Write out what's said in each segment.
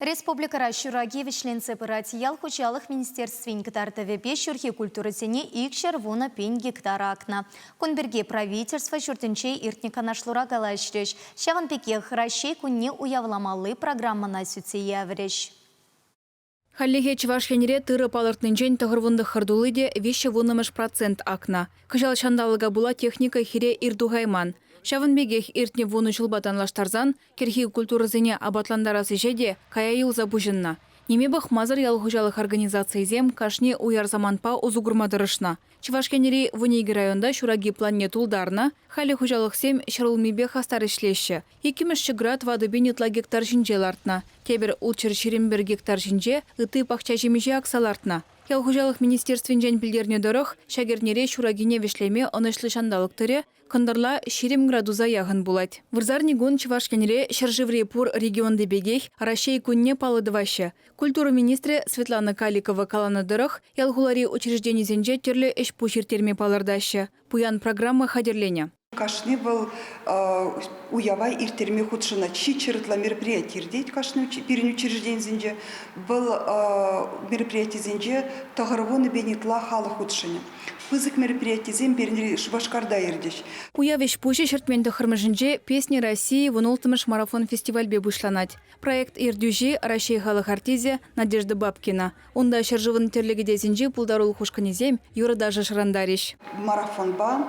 Республика Шураги вишленце пыратиял хучалых министерствен китартове бешюрхи культурысене икшер вуна пень гектара акна. Конберге правительство шуртенчей иртника нашлура галашреш. Шаван пекех Рашей кунне уявламалы программа на сюцее авреш. Халлихе Чувашьянере тыры палыртнынчен тығырвынды хырдулыде вещи вунымыш процент акна. Кыжал шандалыга була техника хире ирдугайман. Шавынбегех иртне вуны чулбатанлаштарзан, керхи культурызыне абатландарасы жеде кая юлза бужынна. Немебах мазар ялхужалых организаций зем кашне уяр заманпа узугурмадырышна. Чувашьянере вунейги районда шураги планне тулдарна, хали хужалых сем шырылмебе хастар ишлеші. Екимішші град вады бенетла гектар жинже лартна. Тебір улчыр 21 гектар жинже ыты пахча жемеже аксалартна. Ялхужалых министерствен жен білдерне дұрық, шагернере шурагине вешлеме онышлы шандалықтыры, кындырла 20 градуза яғын булать. Вырзарни гон Чувашьянере Шыржевре пур регионды бегех Рашей кунне палыдывашы. Культура министрі Светлана Каликова каланы дұрық, ялхулари учреждені зенже терлі эш пушертерме палырдашы. Пуян программа хадерлене. Кашны был уявай иртерме худшина чичерытла мероприятие ирдеть кашны перен учреждение зенже был мероприятие зенже тағырвоны бенетла халы худшина. Пызык мероприятие зен перен Шубашкарда ирдеш. Уявиш пуши шертменді хырмыжынже песни России вунолтымыш марафон фестивальбе бушланать. Проект ирдюжи Рашей халық артизе Надежда Бабкина. Онда шыржывын терлегеде зенже пулдарул хушканезем юры даже шырандариш. Марафон ба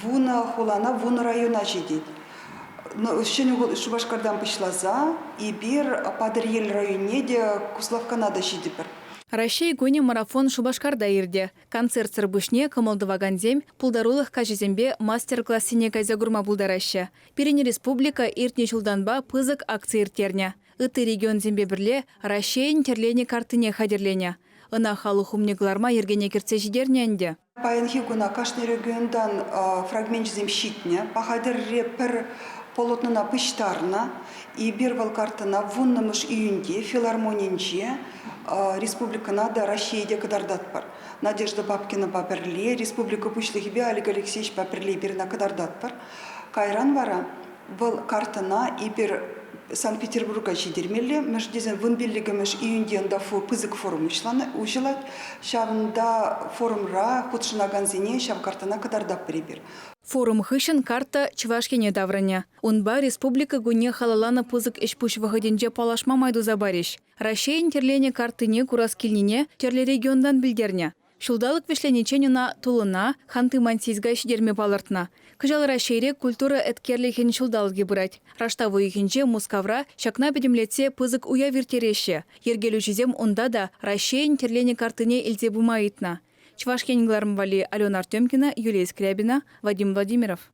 вуна хулана вуна района жедет. Шыны Шубашкардан пышлаза и бир Падырел районе де Куславканада жедепір. Рашей гуне марафон Шубашкарда ирде. Концерт сырбышне кымылдываган зем пулдарулых кажезембе мастер-классине кайзагурма пулдарашы. Перене республика иртне чулданба пызык акция иртерне. Ыты регион зембе бірле Рашейн терлене картыне хадерлене. Ына халы хумнегларма ергене керце жидерненде. Паянхи гуна кашны региондан фрагмент зем щитне, пахадерре пір полотнына пыштарна и бирвал картына вуннымыш июнде филармонинче республикана Рашейде кадардат бар. Надежда Бабкина паперле, республика пучлыхибе Олег Алексеевич паперле бирна кадардат бар. Кайран вара был картына и бир Санкт-Петербурга жидермелі, междезен вынбелігіміш июнденда пызык форум ұшылат, шавында форумра худшынаган зене шав картана кадардап прибір. Форум хышын карта Чувашьяне даврыне. Унба республика гуне халалана пызык эшпуш вағыденже палашма майду забариш. Рашейн терлене картыне курас килнине терле региондан білдерне. Шулдалық вишленеченюна тулына ханты мансизга шидерме палыртна. Кыжал Рашейре культура эткерлихен шулдалги бұрать. Раштаву ихинче мускавра шакна бедемлетсе пызык уя виртереше. Ергелючизем онда да Рашейн терлене картыне илзе бумаитна. Чувашьянегларым вали Алена Артемкина, Юлия Скрябина, Вадим Владимиров.